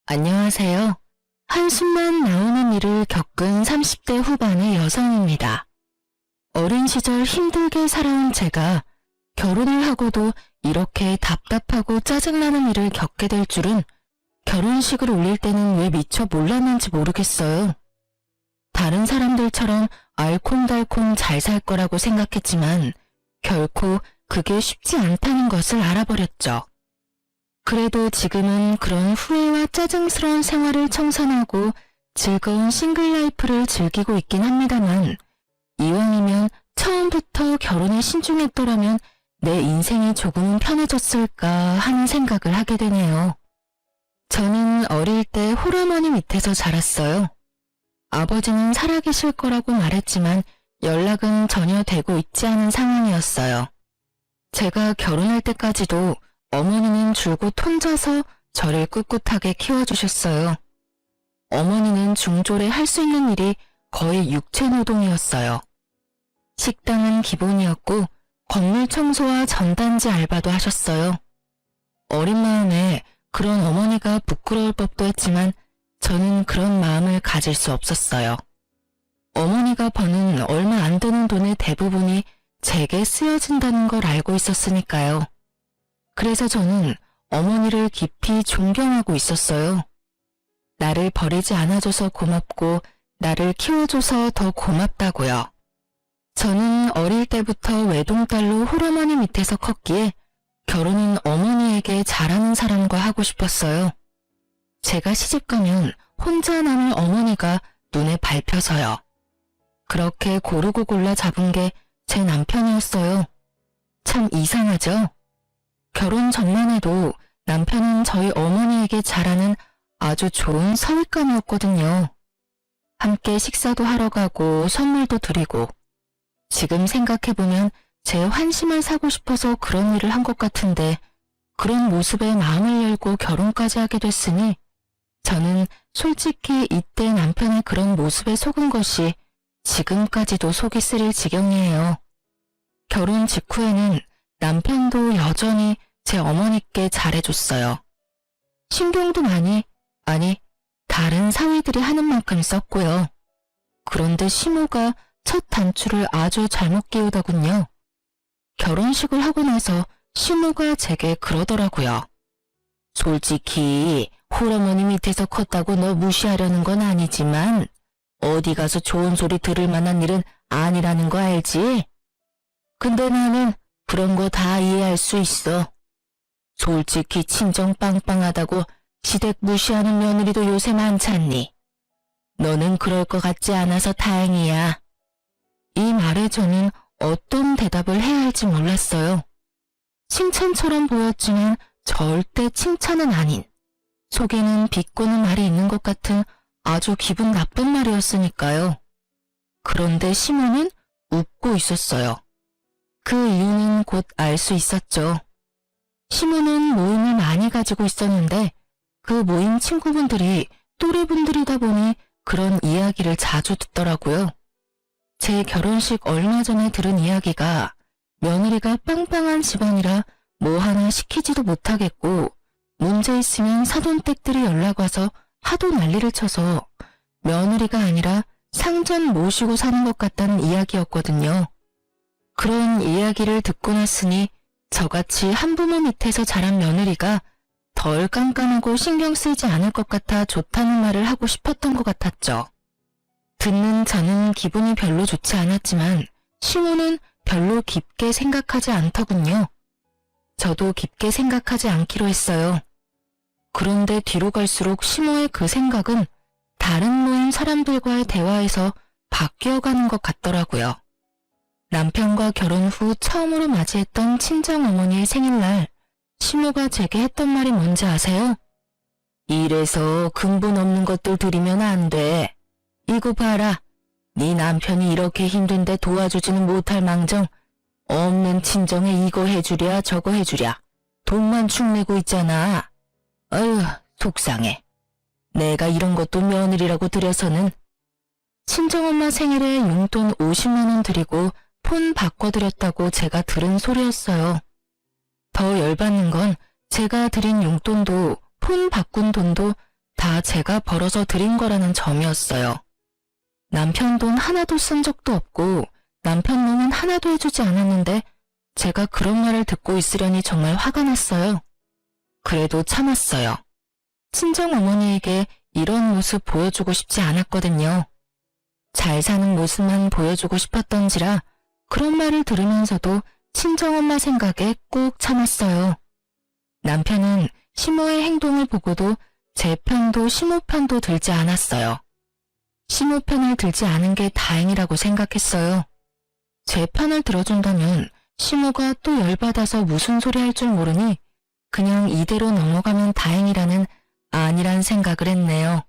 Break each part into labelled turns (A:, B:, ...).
A: 안녕하세요. 한숨만 나오는 일을 겪은 30대 후반의 여성입니다. 어린 시절 힘들게 살아온 제가 결혼을 하고도 이렇게 답답하고 짜증나는 일을 겪게 될 줄은 결혼식을 올릴 때는 왜 미처 몰랐는지 모르겠어요. 다른 사람들처럼 알콩달콩 잘 살 거라고 생각했지만 결코 그게 쉽지 않다는 것을 알아버렸죠. 그래도 지금은 그런 후회와 짜증스러운 생활을 청산하고 즐거운 싱글 라이프를 즐기고 있긴 합니다만 이왕이면 처음부터 결혼에 신중했더라면 내 인생이 조금은 편해졌을까 하는 생각을 하게 되네요. 저는 어릴 때 홀어머니 밑에서 자랐어요. 아버지는 살아계실 거라고 말했지만 연락은 전혀 되고 있지 않은 상황이었어요. 제가 결혼할 때까지도 어머니는 줄곧 혼자서 저를 꿋꿋하게 키워주셨어요. 어머니는 중졸에 할 수 있는 일이 거의 육체노동이었어요. 식당은 기본이었고 건물 청소와 전단지 알바도 하셨어요. 어린 마음에 그런 어머니가 부끄러울 법도 했지만 저는 그런 마음을 가질 수 없었어요. 어머니가 버는 얼마 안 되는 돈의 대부분이 제게 쓰여진다는 걸 알고 있었으니까요. 그래서 저는 어머니를 깊이 존경하고 있었어요. 나를 버리지 않아줘서 고맙고 나를 키워줘서 더 고맙다고요. 저는 어릴 때부터 외동딸로 홀어머니 밑에서 컸기에 결혼은 어머니에게 잘하는 사람과 하고 싶었어요. 제가 시집가면 혼자 남을 어머니가 눈에 밟혀서요. 그렇게 고르고 골라 잡은 게 제 남편이었어요. 참 이상하죠? 결혼 전만 해도 남편은 저희 어머니에게 잘하는 아주 좋은 사윗감이었거든요. 함께 식사도 하러 가고 선물도 드리고 지금 생각해보면 제 환심을 사고 싶어서 그런 일을 한 것 같은데 그런 모습에 마음을 열고 결혼까지 하게 됐으니 저는 솔직히 이때 남편의 그런 모습에 속은 것이 지금까지도 속이 쓰릴 지경이에요. 결혼 직후에는 남편도 여전히 제 어머니께 잘해줬어요. 신경도 많이, 아니 다른 사위들이 하는 만큼 썼고요. 그런데 시모가 첫 단추를 아주 잘못 끼우더군요. 결혼식을 하고 나서 시모가 제게 그러더라고요. 솔직히 홀어머니 밑에서 컸다고 너 무시하려는 건 아니지만 어디 가서 좋은 소리 들을 만한 일은 아니라는 거 알지? 근데 나는 그런 거 다 이해할 수 있어. 솔직히 친정 빵빵하다고 시댁 무시하는 며느리도 요새 많잖니. 너는 그럴 것 같지 않아서 다행이야. 이 말에 저는 어떤 대답을 해야 할지 몰랐어요. 칭찬처럼 보였지만 절대 칭찬은 아닌, 속에는 비꼬는 말이 있는 것 같은 아주 기분 나쁜 말이었으니까요. 그런데 시모는 웃고 있었어요. 그 이유는 곧 알 수 있었죠. 시모는 모임을 많이 가지고 있었는데 그 모임 친구분들이 또래분들이다 보니 그런 이야기를 자주 듣더라고요. 제 결혼식 얼마 전에 들은 이야기가 며느리가 빵빵한 집안이라 뭐 하나 시키지도 못하겠고 문제 있으면 사돈댁들이 연락 와서 하도 난리를 쳐서 며느리가 아니라 상전 모시고 사는 것 같다는 이야기였거든요. 그런 이야기를 듣고 났으니 저같이 한부모 밑에서 자란 며느리가 덜 깐깐하고 신경 쓰이지 않을 것 같아 좋다는 말을 하고 싶었던 것 같았죠. 듣는 저는 기분이 별로 좋지 않았지만 시모는 별로 깊게 생각하지 않더군요. 저도 깊게 생각하지 않기로 했어요. 그런데 뒤로 갈수록 시모의 그 생각은 다른 모임 사람들과의 대화에서 바뀌어가는 것 같더라고요. 남편과 결혼 후 처음으로 맞이했던 친정어머니의 생일날 시모가 제게 했던 말이 뭔지 아세요? 이래서 근본 없는 것들 드리면 안 돼. 이거 봐라. 네 남편이 이렇게 힘든데 도와주지는 못할 망정 없는 친정에 이거 해주랴 저거 해주랴 돈만 축내고 있잖아. 어휴 속상해. 내가 이런 것도 며느리라고 드려서는. 친정엄마 생일에 용돈 50만 원 드리고 폰 바꿔드렸다고 제가 들은 소리였어요. 더 열받는 건 제가 드린 용돈도 폰 바꾼 돈도 다 제가 벌어서 드린 거라는 점이었어요. 남편 돈 하나도 쓴 적도 없고 남편 놈은 하나도 해주지 않았는데 제가 그런 말을 듣고 있으려니 정말 화가 났어요. 그래도 참았어요. 친정 어머니에게 이런 모습 보여주고 싶지 않았거든요. 잘 사는 모습만 보여주고 싶었던지라 그런 말을 들으면서도 친정엄마 생각에 꾹 참았어요. 남편은 시모의 행동을 보고도 제 편도 시모 편도 들지 않았어요. 시모 편을 들지 않은 게 다행이라고 생각했어요. 제 편을 들어준다면 시모가 또 열받아서 무슨 소리 할 줄 모르니 그냥 이대로 넘어가면 다행이라는 안일한 생각을 했네요.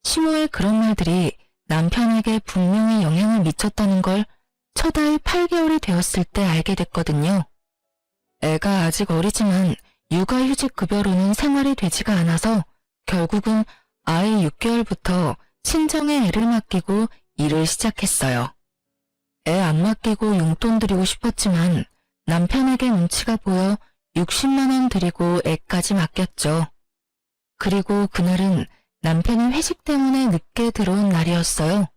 A: 시모의 그런 말들이 남편에게 분명히 영향을 미쳤다는 걸 첫 아이 8개월이 되었을 때 알게 됐거든요. 애가 아직 어리지만 육아휴직 급여로는 생활이 되지가 않아서 결국은 아이 6개월부터 친정에 애를 맡기고 일을 시작했어요. 애 안 맡기고 용돈 드리고 싶었지만 남편에게 눈치가 보여 60만 원 드리고 애까지 맡겼죠. 그리고 그날은 남편이 회식 때문에 늦게 들어온 날이었어요.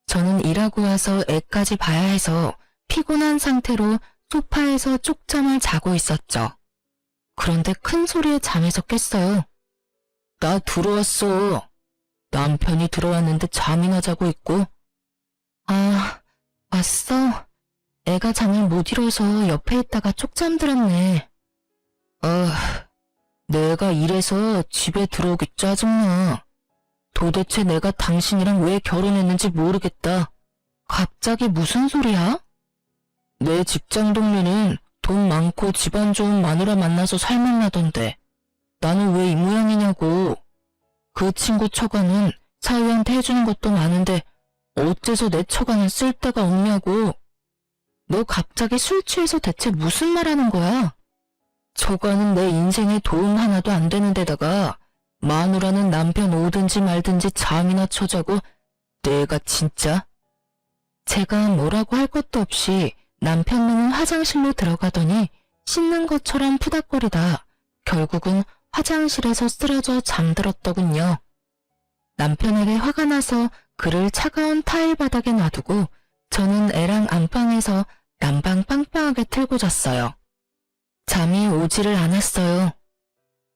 A: 저는 일하고 와서 애까지 봐야 해서 피곤한 상태로 소파에서 쪽잠을 자고 있었죠. 그런데 큰 소리에 잠에서 깼어요. 나 들어왔어. 남편이 들어왔는데 잠이나 자고 있고. 아, 왔어? 애가 잠을 못 이뤄서 옆에 있다가 쪽잠 들었네. 내가 이래서 집에 들어오기 짜증나. 도대체 내가 당신이랑 왜 결혼했는지 모르겠다. 갑자기 무슨 소리야? 내 직장 동료는 돈 많고 집안 좋은 마누라 만나서 살만나던데 나는 왜 이 모양이냐고. 그 친구 처가는 사위한테 해주는 것도 많은데 어째서 내 처가는 쓸 데가 없냐고. 너 갑자기 술 취해서 대체 무슨 말 하는 거야? 처가는 내 인생에 도움 하나도 안 되는 데다가 마누라는 남편 오든지 말든지 잠이나 쳐자고. 내가 진짜. 제가 뭐라고 할 것도 없이 남편 놈은 화장실로 들어가더니 씻는 것처럼 푸닥거리다 결국은 화장실에서 쓰러져 잠들었더군요. 남편에게 화가 나서 그를 차가운 타일 바닥에 놔두고 저는 애랑 안방에서 난방 빵빵하게 틀고 잤어요. 잠이 오지를 않았어요.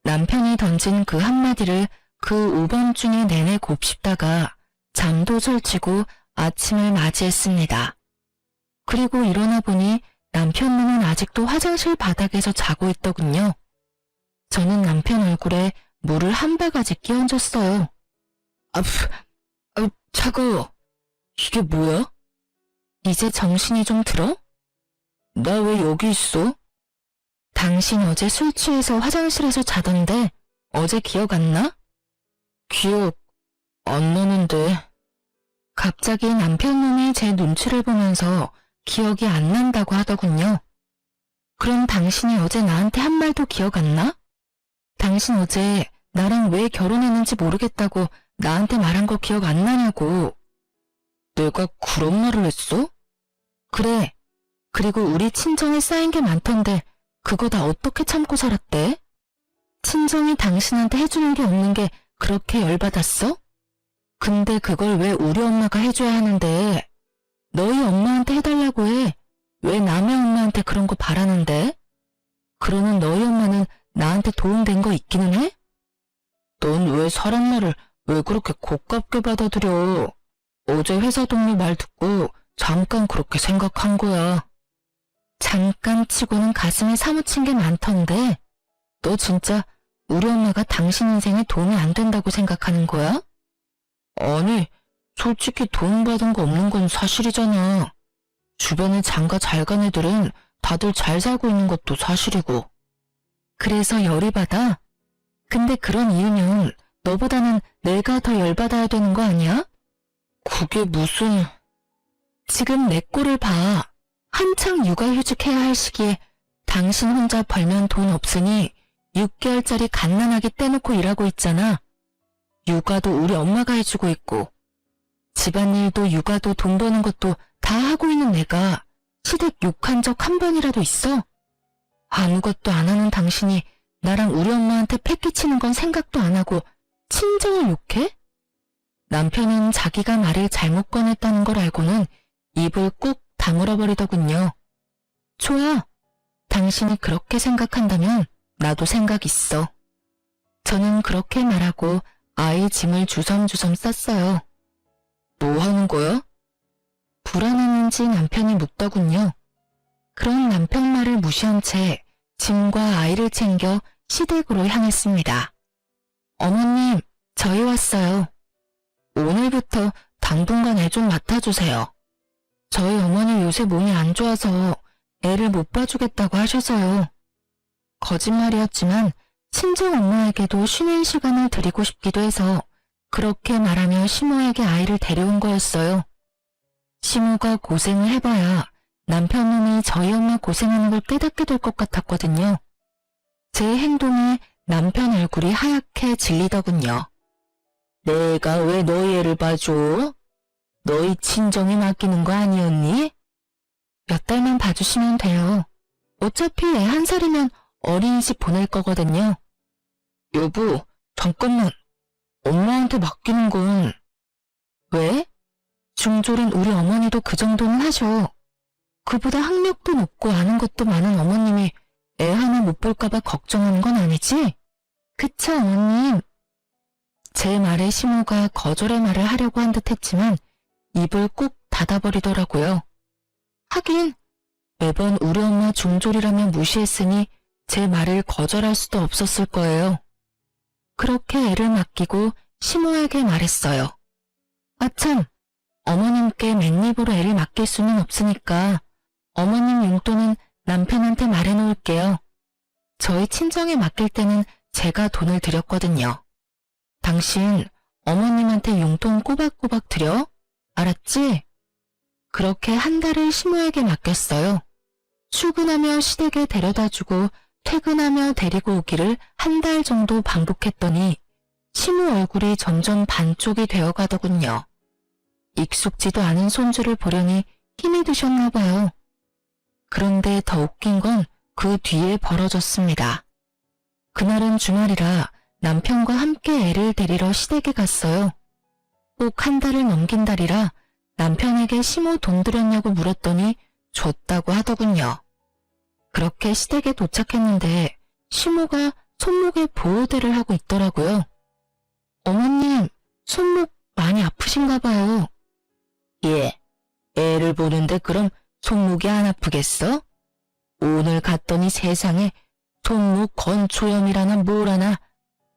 A: 남편이 던진 그 한마디를 그 오밤중에 내내 곱씹다가 잠도 설치고 아침을 맞이했습니다. 그리고 일어나 보니 남편 놈은 아직도 화장실 바닥에서 자고 있더군요. 저는 남편 얼굴에 물을 한 바가지 끼얹었어요. 차가워. 이게 뭐야? 이제 정신이 좀 들어? 나 왜 여기 있어? 당신 어제 술 취해서 화장실에서 자던데 어제 기억 안 나? 기억 안 나는데. 갑자기 남편 놈이 제 눈치를 보면서 기억이 안 난다고 하더군요. 그럼 당신이 어제 나한테 한 말도 기억 안 나? 당신 어제 나랑 왜 결혼했는지 모르겠다고 나한테 말한 거 기억 안 나냐고. 내가 그런 말을 했어? 그래. 그리고 우리 친정에 쌓인 게 많던데 그거 다 어떻게 참고 살았대? 친정이 당신한테 해주는 게 없는 게 그렇게 열받았어? 근데 그걸 왜 우리 엄마가 해줘야 하는데? 너희 엄마한테 해달라고 해. 왜 남의 엄마한테 그런 거 바라는데? 그러는 너희 엄마는 나한테 도움된 거 있기는 해? 넌 왜 사람 말을 왜 그렇게 고깝게 받아들여? 어제 회사 동료 말 듣고 잠깐 그렇게 생각한 거야. 잠깐 치고는 가슴에 사무친 게 많던데 너 진짜 우리 엄마가 당신 인생에 도움이 안 된다고 생각하는 거야? 아니, 솔직히 도움받은 거 없는 건 사실이잖아. 주변에 장가 잘 간 애들은 다들 잘 살고 있는 것도 사실이고. 그래서 열이 받아? 근데 그런 이유면 너보다는 내가 더 열받아야 되는 거 아니야? 그게 무슨... 지금 내 꼴을 봐. 한창 육아휴직 해야 할 시기에 당신 혼자 벌면 돈 없으니 6개월짜리 갓난아기 떼놓고 일하고 있잖아. 육아도 우리 엄마가 해주고 있고 집안일도 육아도 돈 버는 것도 다 하고 있는 내가 시댁 욕한 적 한 번이라도 있어? 아무것도 안 하는 당신이 나랑 우리 엄마한테 패 끼치는 건 생각도 안 하고 친정을 욕해? 남편은 자기가 말을 잘못 꺼냈다는 걸 알고는 입을 꾹 다물어 버리더군요. 좋아. 당신이 그렇게 생각한다면 나도 생각 있어. 저는 그렇게 말하고 아이 짐을 주섬주섬 쌌어요. 뭐 하는 거야? 불안했는지 남편이 묻더군요. 그런 남편 말을 무시한 채 짐과 아이를 챙겨 시댁으로 향했습니다. 어머님, 저희 왔어요. 오늘부터 당분간 애 좀 맡아주세요. 저희 어머니 요새 몸이 안 좋아서 애를 못 봐주겠다고 하셔서요. 거짓말이었지만 친정 엄마에게도 쉬는 시간을 드리고 싶기도 해서 그렇게 말하며 시모에게 아이를 데려온 거였어요. 시모가 고생을 해봐야 남편 놈이 저희 엄마 고생하는 걸 깨닫게 될 것 같았거든요. 제 행동에 남편 얼굴이 하얗게 질리더군요. 내가 왜 너희 애를 봐줘? 너희 친정에 맡기는 거 아니었니? 몇 달만 봐주시면 돼요. 어차피 애 1살이면 어린이집 보낼 거거든요. 여보, 잠깐만. 엄마한테 맡기는 건... 왜? 중졸인 우리 어머니도 그 정도는 하셔. 그보다 학력도 높고 아는 것도 많은 어머님이 애 하나 못 볼까봐 걱정하는 건 아니지? 그쵸, 어머님? 제 말에 시모가 거절의 말을 하려고 한 듯 했지만 입을 꾹 닫아버리더라고요. 하긴 매번 우리 엄마 중졸이라며 무시했으니 제 말을 거절할 수도 없었을 거예요. 그렇게 애를 맡기고 시모에게 말했어요. 아참, 어머님께 맨입으로 애를 맡길 수는 없으니까 어머님 용돈은 남편한테 말해놓을게요. 저희 친정에 맡길 때는 제가 돈을 드렸거든요. 당신 어머님한테 용돈 꼬박꼬박 드려? 알았지? 그렇게 한 달을 시모에게 맡겼어요. 출근하며 시댁에 데려다주고 퇴근하며 데리고 오기를 한 달 정도 반복했더니 시모 얼굴이 점점 반쪽이 되어가더군요. 익숙지도 않은 손주를 보려니 힘이 드셨나 봐요. 그런데 더 웃긴 건 그 뒤에 벌어졌습니다. 그날은 주말이라 남편과 함께 애를 데리러 시댁에 갔어요. 꼭 한 달을 넘긴 달이라 남편에게 시모 돈 들였냐고 물었더니 줬다고 하더군요. 그렇게 시댁에 도착했는데 시모가 손목에 보호대를 하고 있더라고요. 어머님, 손목 많이 아프신가 봐요. 예, 애를 보는데 그럼 손목이 안 아프겠어? 오늘 갔더니 세상에 손목 건초염이라나 뭐라나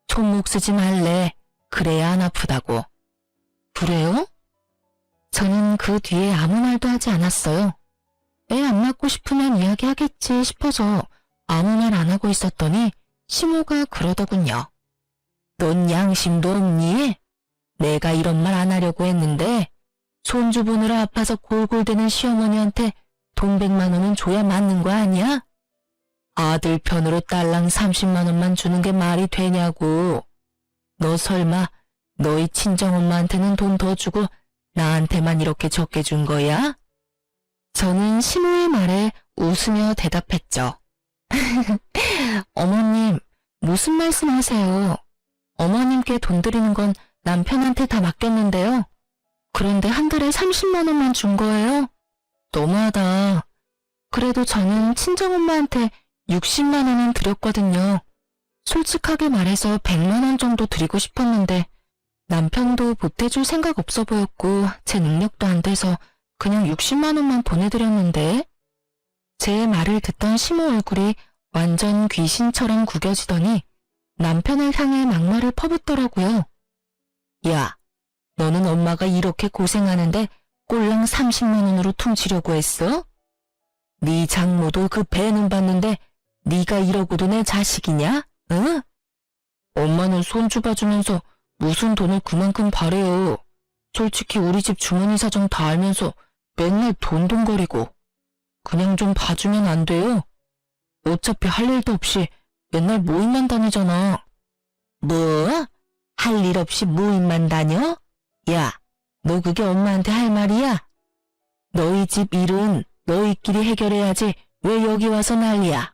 A: 손목 쓰지 말래. 그래야 안 아프다고. 그래요? 저는 그 뒤에 아무 말도 하지 않았어요. 애 안 낳고 싶으면 이야기하겠지 싶어서 아무 말 안 하고 있었더니 시모가 그러더군요. 넌 양심도 없니? 내가 이런 말 안 하려고 했는데 손주 보느라 아파서 골골대는 시어머니한테 돈 100만 원은 줘야 맞는 거 아니야? 아들 편으로 딸랑 30만 원만 주는 게 말이 되냐고. 너 설마 너희 친정엄마한테는 돈 더 주고 나한테만 이렇게 적게 준 거야? 저는 시모의 말에 웃으며 대답했죠. 어머님, 무슨 말씀하세요? 어머님께 돈 드리는 건 남편한테 다 맡겼는데요. 그런데 한 달에 30만 원만 준 거예요? 너무하다. 그래도 저는 친정엄마한테 60만 원은 드렸거든요. 솔직하게 말해서 100만 원 정도 드리고 싶었는데 남편도 보태줄 생각 없어 보였고 제 능력도 안 돼서 그냥 60만 원만 보내드렸는데. 제 말을 듣던 시모 얼굴이 완전 귀신처럼 구겨지더니 남편을 향해 막말을 퍼붓더라고요. 야, 너는 엄마가 이렇게 고생하는데 꼴랑 30만 원으로 퉁치려고 했어? 네 장모도 그 배는 봤는데 네가 이러고도 내 자식이냐? 응? 엄마는 손주 봐주면서 무슨 돈을 그만큼 바래요. 솔직히 우리 집 주머니 사정 다 알면서 맨날 돈돈거리고. 그냥 좀 봐주면 안 돼요? 어차피 할 일도 없이 맨날 모임만 다니잖아. 뭐? 할 일 없이 모임만 다녀? 야, 너 그게 엄마한테 할 말이야? 너희 집 일은 너희끼리 해결해야지 왜 여기 와서 난리야?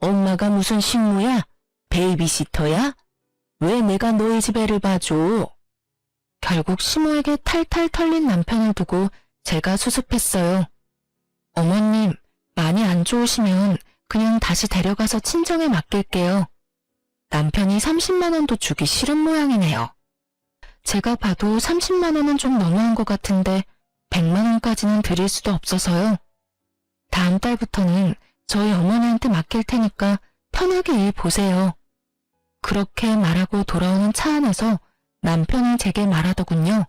A: 엄마가 무슨 식모야? 베이비시터야? 왜 내가 너희 집 애를 봐줘? 결국 시모에게 탈탈 털린 남편을 두고 제가 수습했어요. 어머님, 많이 안 좋으시면 그냥 다시 데려가서 친정에 맡길게요. 남편이 30만 원도 주기 싫은 모양이네요. 제가 봐도 30만 원은 좀 너무한 것 같은데 100만 원까지는 드릴 수도 없어서요. 다음 달부터는 저희 어머니한테 맡길 테니까 편하게 일 보세요. 그렇게 말하고 돌아오는 차 안에서 남편이 제게 말하더군요.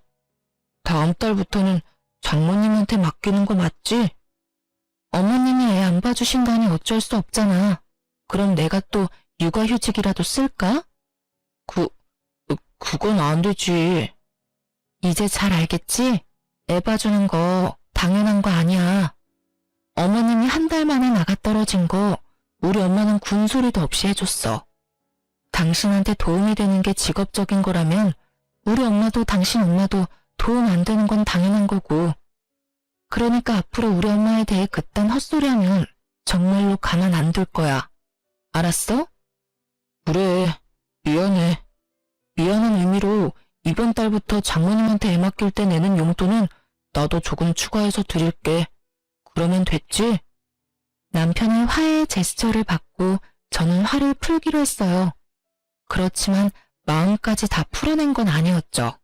A: 다음 달부터는 장모님한테 맡기는 거 맞지? 어머님이 애 안 봐주신다니 어쩔 수 없잖아. 그럼 내가 또 육아휴직이라도 쓸까? 그건 안 되지. 이제 잘 알겠지? 애 봐주는 거 당연한 거 아니야. 어머님이 한 달 만에 나가 떨어진 거 우리 엄마는 군소리도 없이 해줬어. 당신한테 도움이 되는 게 직업적인 거라면 우리 엄마도 당신 엄마도 도움 안 되는 건 당연한 거고. 그러니까 앞으로 우리 엄마에 대해 그딴 헛소리하면 정말로 가만 안 둘 거야. 알았어? 그래, 미안해. 미안한 의미로 이번 달부터 장모님한테 애 맡길 때 내는 용돈은 나도 조금 추가해서 드릴게. 그러면 됐지? 남편의 화해의 제스처를 받고 저는 화를 풀기로 했어요. 그렇지만 마음까지 다 풀어낸 건 아니었죠.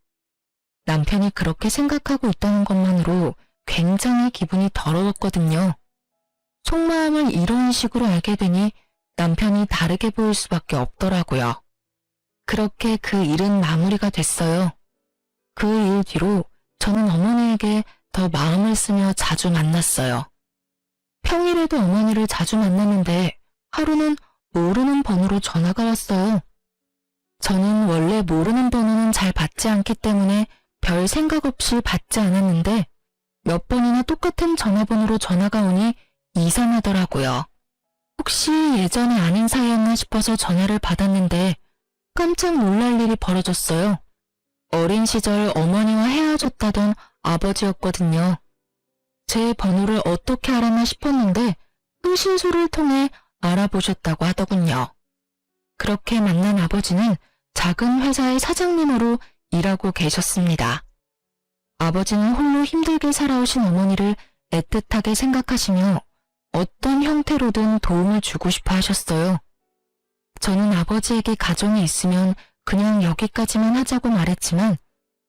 A: 남편이 그렇게 생각하고 있다는 것만으로 굉장히 기분이 더러웠거든요. 속마음을 이런 식으로 알게 되니 남편이 다르게 보일 수밖에 없더라고요. 그렇게 그 일은 마무리가 됐어요. 그 일 뒤로 저는 어머니에게 더 마음을 쓰며 자주 만났어요. 평일에도 어머니를 자주 만났는데 하루는 모르는 번호로 전화가 왔어요. 저는 원래 모르는 번호는 잘 받지 않기 때문에 별 생각 없이 받지 않았는데 몇 번이나 똑같은 전화번호로 전화가 오니 이상하더라고요. 혹시 예전에 아는 사이였나 싶어서 전화를 받았는데 깜짝 놀랄 일이 벌어졌어요. 어린 시절 어머니와 헤어졌다던 아버지였거든요. 제 번호를 어떻게 알았나 싶었는데 흥신소를 통해 알아보셨다고 하더군요. 그렇게 만난 아버지는 작은 회사의 사장님으로 일하고 계셨습니다. 아버지는 홀로 힘들게 살아오신 어머니를 애틋하게 생각하시며 어떤 형태로든 도움을 주고 싶어 하셨어요. 저는 아버지에게 가정이 있으면 그냥 여기까지만 하자고 말했지만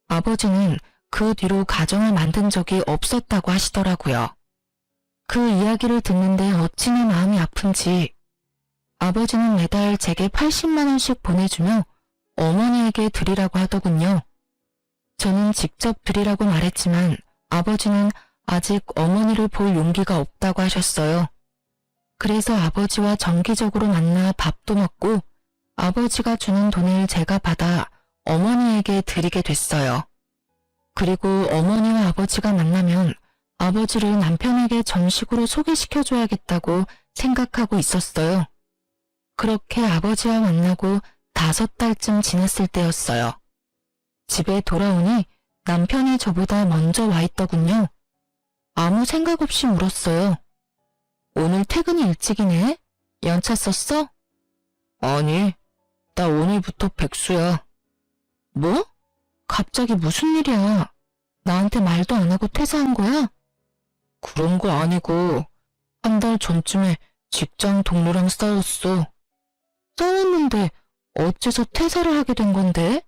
A: 아버지는 그 뒤로 가정을 만든 적이 없었다고 하시더라고요. 그 이야기를 듣는데 어찌나 마음이 아픈지 아버지는 매달 제게 80만 원씩 보내주며 어머니에게 드리라고 하더군요. 저는 직접 드리라고 말했지만 아버지는 아직 어머니를 볼 용기가 없다고 하셨어요. 그래서 아버지와 정기적으로 만나 밥도 먹고 아버지가 주는 돈을 제가 받아 어머니에게 드리게 됐어요. 그리고 어머니와 아버지가 만나면 아버지를 남편에게 정식으로 소개시켜줘야겠다고 생각하고 있었어요. 그렇게 아버지와 만나고 5달쯤 지났을 때였어요. 집에 돌아오니 남편이 저보다 먼저 와 있더군요. 아무 생각 없이 물었어요. 오늘 퇴근이 일찍이네? 연차 썼어? 아니, 나 오늘부터 백수야. 뭐? 갑자기 무슨 일이야? 나한테 말도 안 하고 퇴사한 거야? 그런 거 아니고 한 달 전쯤에 직장 동료랑 싸웠어. 싸웠는데 어째서 퇴사를 하게 된 건데?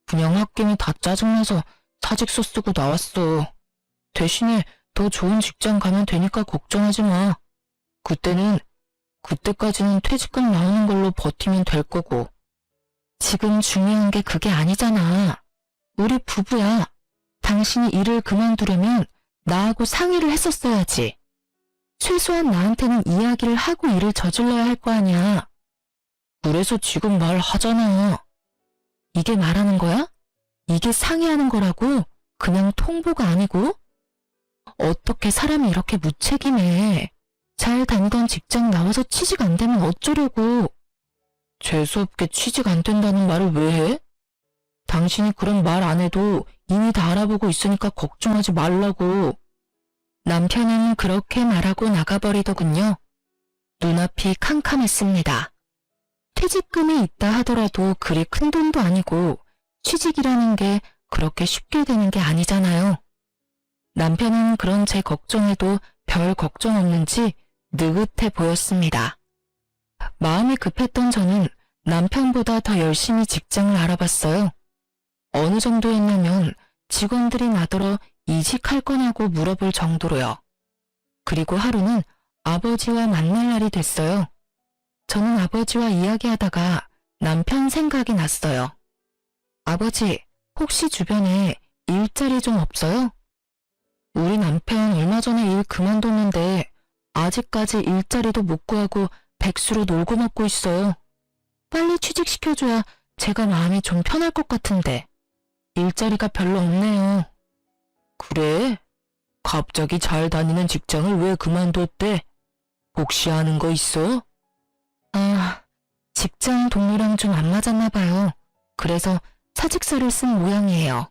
A: 그냥 홧김에 다 짜증나서 사직서 쓰고 나왔어. 대신에 더 좋은 직장 가면 되니까 걱정하지 마. 그때까지는 퇴직금 나오는 걸로 버티면 될 거고. 지금 중요한 게 그게 아니잖아. 우리 부부야. 당신이 일을 그만두려면 나하고 상의를 했었어야지. 최소한 나한테는 이야기를 하고 일을 저질러야 할 거 아니야. 그래서 지금 말하잖아. 이게 말하는 거야? 이게 상의하는 거라고? 그냥 통보가 아니고? 어떻게 사람이 이렇게 무책임해. 잘 다니던 직장 나와서 취직 안 되면 어쩌려고. 재수없게 취직 안 된다는 말을 왜 해? 당신이 그런 말 안 해도 이미 다 알아보고 있으니까 걱정하지 말라고. 남편은 그렇게 말하고 나가버리더군요. 눈앞이 캄캄했습니다. 퇴직금이 있다 하더라도 그리 큰 돈도 아니고 취직이라는 게 그렇게 쉽게 되는 게 아니잖아요. 남편은 그런 제 걱정에도 별 걱정 없는지 느긋해 보였습니다. 마음이 급했던 저는 남편보다 더 열심히 직장을 알아봤어요. 어느 정도였냐면 직원들이 나더러 이직할 거냐고 물어볼 정도로요. 그리고 하루는 아버지와 만날 날이 됐어요. 저는 아버지와 이야기하다가 남편 생각이 났어요. 아버지, 혹시 주변에 일자리 좀 없어요? 우리 남편 얼마 전에 일 그만뒀는데 아직까지 일자리도 못 구하고 백수로 놀고 먹고 있어요. 빨리 취직시켜줘야 제가 마음이 좀 편할 것 같은데 일자리가 별로 없네요. 그래? 갑자기 잘 다니는 직장을 왜 그만뒀대? 혹시 아는 거 있어? 아, 직장 동료랑 좀 안 맞았나 봐요. 그래서 사직서를 쓴 모양이에요.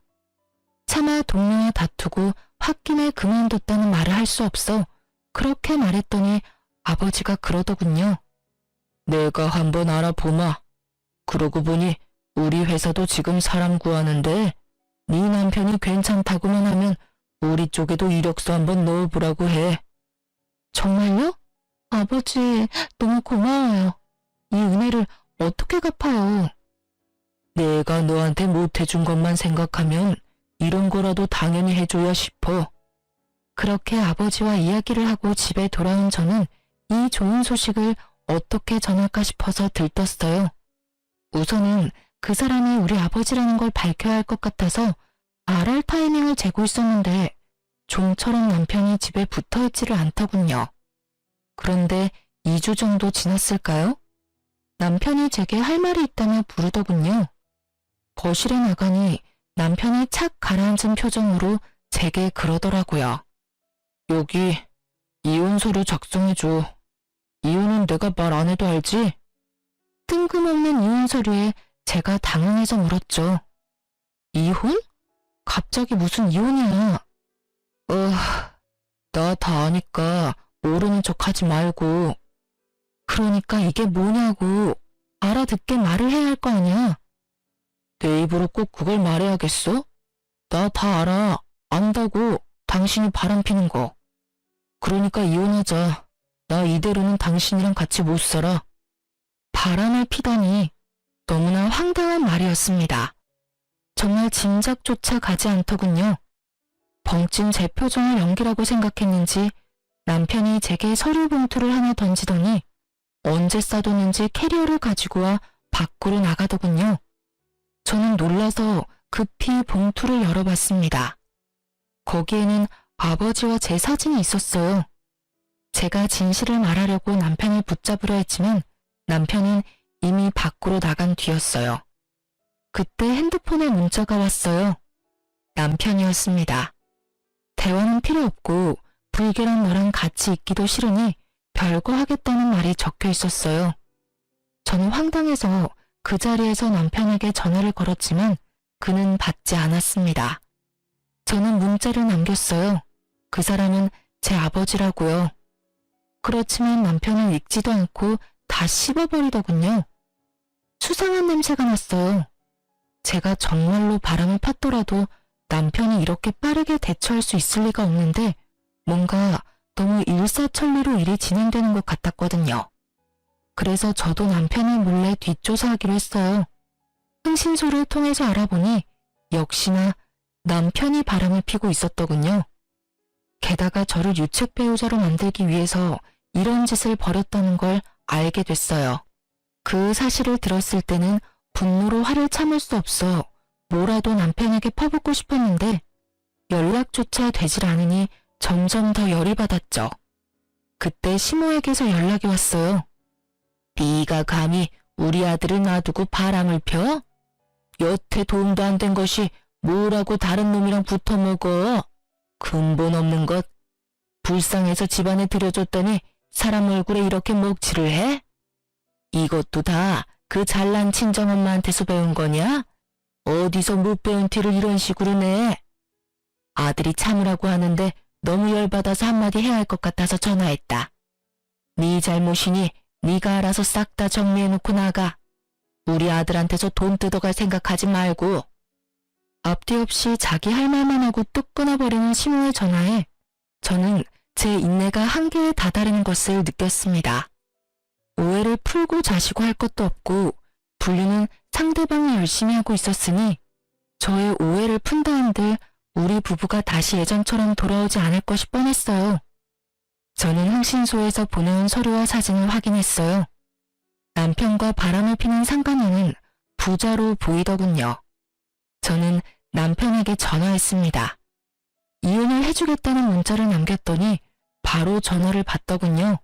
A: 차마 동료와 다투고 홧김에 그만뒀다는 말을 할 수 없어 그렇게 말했더니 아버지가 그러더군요. 내가 한번 알아보마. 그러고 보니 우리 회사도 지금 사람 구하는데 네 남편이 괜찮다고만 하면 우리 쪽에도 이력서 한번 넣어보라고 해. 정말요? 아버지, 너무 고마워요. 이 은혜를 어떻게 갚아요? 내가 너한테 못해준 것만 생각하면 이런 거라도 당연히 해줘야 싶어. 그렇게 아버지와 이야기를 하고 집에 돌아온 저는 이 좋은 소식을 어떻게 전할까 싶어서 들떴어요. 우선은 그 사람이 우리 아버지라는 걸 밝혀야 할 것 같아서 말할 타이밍을 재고 있었는데 좀처럼 남편이 집에 붙어있지를 않더군요. 그런데 2주 정도 지났을까요? 남편이 제게 할 말이 있다며 부르더군요. 거실에 나가니 남편이 착 가라앉은 표정으로 제게 그러더라고요. 여기 이혼서류 작성해줘. 이혼은 내가 말 안 해도 알지? 뜬금없는 이혼서류에 제가 당황해서 물었죠. 이혼? 갑자기 무슨 이혼이야? 나 다 아니까 모르는 척 하지 말고. 그러니까 이게 뭐냐고. 알아듣게 말을 해야 할 거 아니야. 내 입으로 꼭 그걸 말해야겠어? 나 다 알아. 안다고. 당신이 바람피는 거. 그러니까 이혼하자. 나 이대로는 당신이랑 같이 못 살아. 바람을 피다니 너무나 황당한 말이었습니다. 정말 짐작조차 가지 않더군요. 벙찐 제 표정을 연기라고 생각했는지 남편이 제게 서류 봉투를 하나 던지더니 언제 싸뒀는지 캐리어를 가지고 와 밖으로 나가더군요. 저는 놀라서 급히 봉투를 열어봤습니다. 거기에는 아버지와 제 사진이 있었어요. 제가 진실을 말하려고 남편을 붙잡으려 했지만 남편은 이미 밖으로 나간 뒤였어요. 그때 핸드폰에 문자가 왔어요. 남편이었습니다. 대화는 필요 없고 불길한 너랑 같이 있기도 싫으니 별거 하겠다는 말이 적혀 있었어요. 저는 황당해서 그 자리에서 남편에게 전화를 걸었지만 그는 받지 않았습니다. 저는 문자를 남겼어요. 그 사람은 제 아버지라고요. 그렇지만 남편은 읽지도 않고 다 씹어버리더군요. 수상한 냄새가 났어요. 제가 정말로 바람을 폈더라도 남편이 이렇게 빠르게 대처할 수 있을 리가 없는데 뭔가 너무 일사천리로 일이 진행되는 것 같았거든요. 그래서 저도 남편을 몰래 뒷조사하기로 했어요. 흥신소를 통해서 알아보니 역시나 남편이 바람을 피고 있었더군요. 게다가 저를 유책 배우자로 만들기 위해서 이런 짓을 벌였다는 걸 알게 됐어요. 그 사실을 들었을 때는 분노로 화를 참을 수 없어 뭐라도 남편에게 퍼붓고 싶었는데 연락조차 되질 않으니 점점 더 열이 받았죠. 그때 시모에게서 연락이 왔어요. 네가 감히 우리 아들을 놔두고 바람을 펴? 여태 도움도 안 된 것이 뭐라고 다른 놈이랑 붙어먹어? 근본 없는 것. 불쌍해서 집안에 들여줬더니 사람 얼굴에 이렇게 먹칠을 해? 이것도 다 그 잘난 친정엄마한테서 배운 거냐? 어디서 못 배운 티를 이런 식으로 내? 아들이 참으라고 하는데 너무 열받아서 한마디 해야 할 것 같아서 전화했다. 네 잘못이니 네가 알아서 싹 다 정리해놓고 나가. 우리 아들한테서 돈 뜯어갈 생각하지 말고. 앞뒤 없이 자기 할 말만 하고 뚝 끊어버리는 시모의 전화에 저는 제 인내가 한계에 다다르는 것을 느꼈습니다. 오해를 풀고 자시고 할 것도 없고 분류는 상대방이 열심히 하고 있었으니 저의 오해를 푼다 한들 우리 부부가 다시 예전처럼 돌아오지 않을 것이 뻔했어요. 저는 흥신소에서 보내온 서류와 사진을 확인했어요. 남편과 바람을 피는 상간녀는 부자로 보이더군요. 저는 남편에게 전화했습니다. 이혼을 해주겠다는 문자를 남겼더니 바로 전화를 받더군요.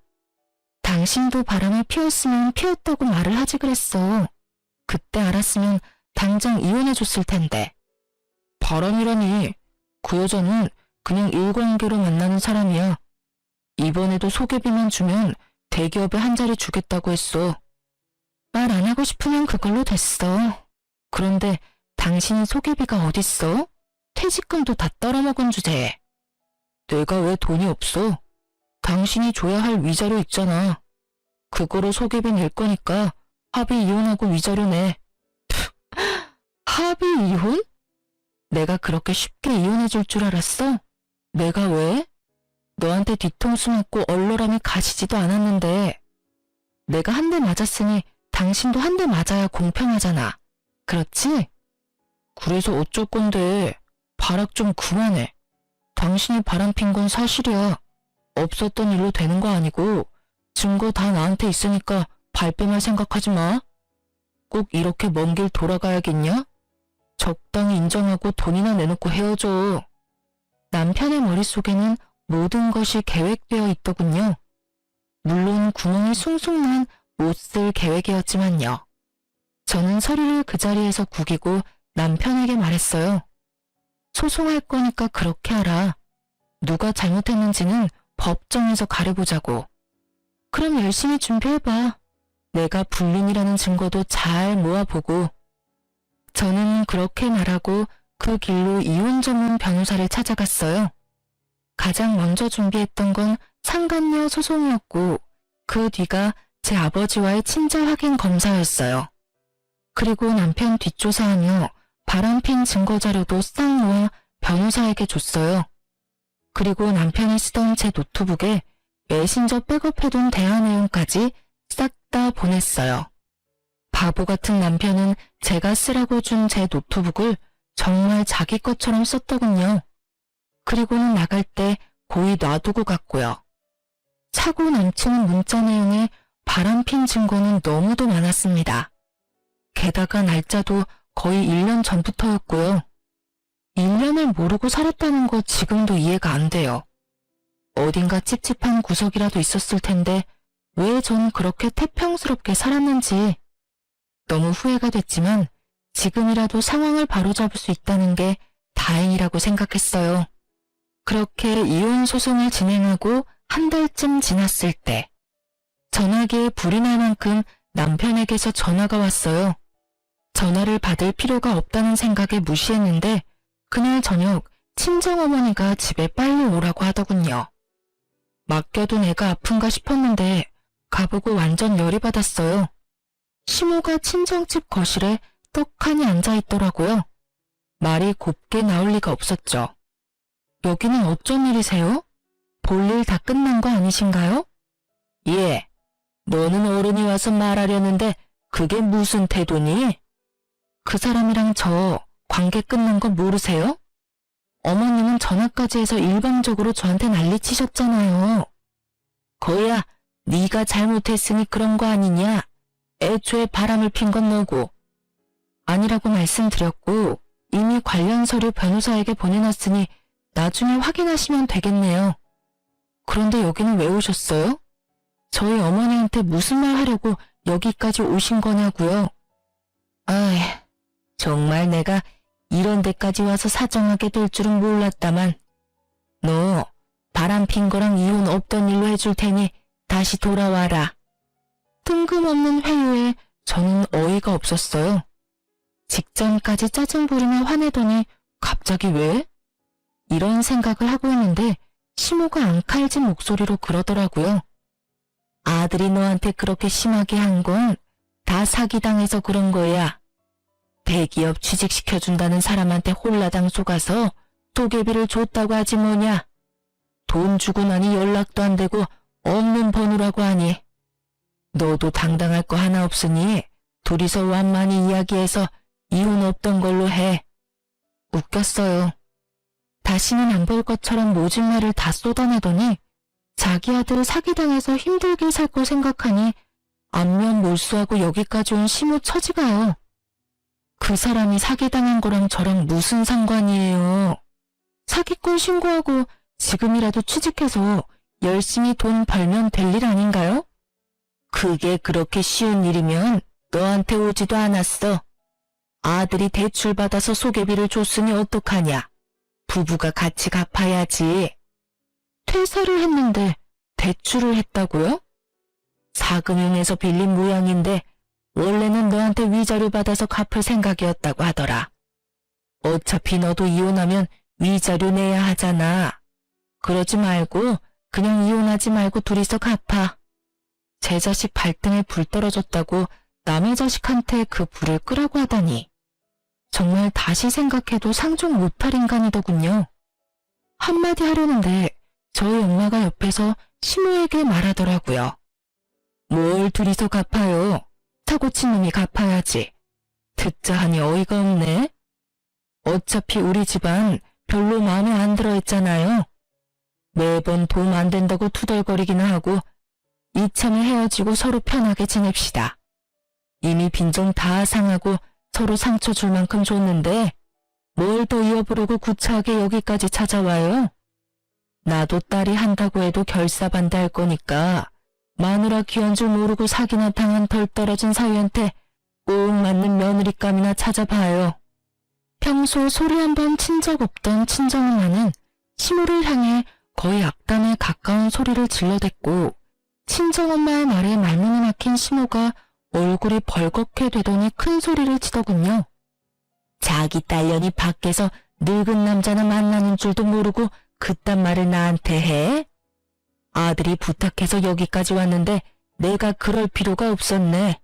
A: 당신도 바람을 피웠으면 피웠다고 말을 하지 그랬어. 그때 알았으면 당장 이혼해줬을 텐데. 바람이라니, 그 여자는 그냥 일관계로 만나는 사람이야. 이번에도 소개비만 주면 대기업에 한 자리 주겠다고 했어. 말 안 하고 싶으면 그걸로 됐어. 그런데 당신이 소개비가 어딨어? 퇴직금도 다 떨어먹은 주제에. 내가 왜 돈이 없어? 당신이 줘야 할 위자료 있잖아. 그거로 소개비 낼 거니까 합의 이혼하고 위자료 내. 합의 이혼? 내가 그렇게 쉽게 이혼해 줄 줄 알았어? 내가 왜? 너한테 뒤통수 맞고 얼얼함이 가시지도 않았는데. 내가 한 대 맞았으니 당신도 한 대 맞아야 공평하잖아. 그렇지? 그래서 어쩔 건데. 발악 좀 그만해. 당신이 바람핀 건 사실이야. 없었던 일로 되는 거 아니고 증거 다 나한테 있으니까 발뺌할 생각하지 마. 꼭 이렇게 먼 길 돌아가야겠냐? 적당히 인정하고 돈이나 내놓고 헤어져. 남편의 머릿속에는 모든 것이 계획되어 있더군요. 물론 구멍이 숭숭 난 못 쓸 계획이었지만요. 저는 서류를 그 자리에서 구기고 남편에게 말했어요. 소송할 거니까 그렇게 하라. 누가 잘못했는지는 법정에서 가려보자고. 그럼 열심히 준비해봐. 내가 불륜이라는 증거도 잘 모아보고. 저는 그렇게 말하고 그 길로 이혼 전문 변호사를 찾아갔어요. 가장 먼저 준비했던 건 상간녀 소송이었고 그 뒤가 제 아버지와의 친자 확인 검사였어요. 그리고 남편 뒷조사하며 바람핀 증거자료도 싹 모아 변호사에게 줬어요. 그리고 남편이 쓰던 제 노트북에 메신저 백업해둔 대화 내용까지 싹 다 보냈어요. 바보 같은 남편은 제가 쓰라고 준 제 노트북을 정말 자기 것처럼 썼더군요. 그리고는 나갈 때 고이 놔두고 갔고요. 차고 넘치는 문자 내용에 바람핀 증거는 너무도 많았습니다. 게다가 날짜도 거의 1년 전부터였고요. 1년을 모르고 살았다는 거 지금도 이해가 안 돼요. 어딘가 찝찝한 구석이라도 있었을 텐데 왜 전 그렇게 태평스럽게 살았는지. 너무 후회가 됐지만 지금이라도 상황을 바로잡을 수 있다는 게 다행이라고 생각했어요. 그렇게 이혼 소송을 진행하고 한 달쯤 지났을 때 전화기에 불이 날 만큼 남편에게서 전화가 왔어요. 전화를 받을 필요가 없다는 생각에 무시했는데 그날 저녁 친정어머니가 집에 빨리 오라고 하더군요. 맡겨둔 애가 아픈가 싶었는데 가보고 완전 열이 받았어요. 시모가 친정집 거실에 떡하니 앉아있더라고요. 말이 곱게 나올 리가 없었죠. 여기는 어쩐 일이세요? 볼일 다 끝난 거 아니신가요? 예, 너는 어른이 와서 말하려는데 그게 무슨 태도니? 그 사람이랑 저 관계 끝난 거 모르세요? 어머님은 전화까지 해서 일방적으로 저한테 난리치셨잖아요. 거야, 네가 잘못했으니 그런 거 아니냐? 애초에 바람을 핀 건 너고. 아니라고 말씀드렸고 이미 관련 서류 변호사에게 보내놨으니 나중에 확인하시면 되겠네요. 그런데 여기는 왜 오셨어요? 저희 어머니한테 무슨 말 하려고 여기까지 오신 거냐고요? 아이, 정말 내가 이런 데까지 와서 사정하게 될 줄은 몰랐다만. 너 바람핀 거랑 이혼 없던 일로 해줄 테니 다시 돌아와라. 뜬금없는 회유에 저는 어이가 없었어요. 직전까지 짜증 부리며 화내더니 갑자기 왜? 이런 생각을 하고 있는데 시모가 앙칼진 목소리로 그러더라고요. 아들이 너한테 그렇게 심하게 한 건 다 사기당해서 그런 거야. 대기업 취직시켜준다는 사람한테 홀라당 속아서 도깨비를 줬다고 하지 뭐냐. 돈 주고 나니 연락도 안 되고 없는 번호라고 하니. 너도 당당할 거 하나 없으니 둘이서 완만히 이야기해서 이혼 없던 걸로 해. 웃겼어요. 다시는 안 볼 것처럼 모진 말을 다 쏟아내더니 자기 아들 사기당해서 힘들게 살 거 생각하니 안면 몰수하고 여기까지 온 시모 처지가요. 그 사람이 사기당한 거랑 저랑 무슨 상관이에요. 사기꾼 신고하고 지금이라도 취직해서 열심히 돈 벌면 될 일 아닌가요? 그게 그렇게 쉬운 일이면 너한테 오지도 않았어. 아들이 대출받아서 소개비를 줬으니 어떡하냐. 부부가 같이 갚아야지. 퇴사를 했는데 대출을 했다고요? 사금융에서 빌린 모양인데 원래는 너한테 위자료 받아서 갚을 생각이었다고 하더라. 어차피 너도 이혼하면 위자료 내야 하잖아. 그러지 말고 그냥 이혼하지 말고 둘이서 갚아. 제 자식 발등에 불 떨어졌다고 남의 자식한테 그 불을 끄라고 하다니. 정말 다시 생각해도 상종 못할 인간이더군요. 한마디 하려는데 저희 엄마가 옆에서 시모에게 말하더라고요. 뭘 둘이서 갚아요. 사고친 놈이 갚아야지. 듣자 하니 어이가 없네. 어차피 우리 집안 별로 마음에 안 들어 했잖아요. 매번 도움 안 된다고 투덜거리기나 하고 이참에 헤어지고 서로 편하게 지냅시다. 이미 빈정 다 상하고 서로 상처 줄 만큼 줬는데 뭘 더 이어부르고 구차하게 여기까지 찾아와요? 나도 딸이 한다고 해도 결사반대할 거니까 마누라 귀한 줄 모르고 사기나 당한 덜 떨어진 사위한테 꼭 맞는 며느리감이나 찾아봐요. 평소 소리 한 번 친 적 없던 친정엄마는 시모를 향해 거의 악담에 가까운 소리를 질러댔고 친정엄마의 말에 말문이 막힌 시모가 얼굴이 벌겋게 되더니 큰 소리를 치더군요. 자기 딸년이 밖에서 늙은 남자나 만나는 줄도 모르고 그딴 말을 나한테 해? 아들이 부탁해서 여기까지 왔는데 내가 그럴 필요가 없었네.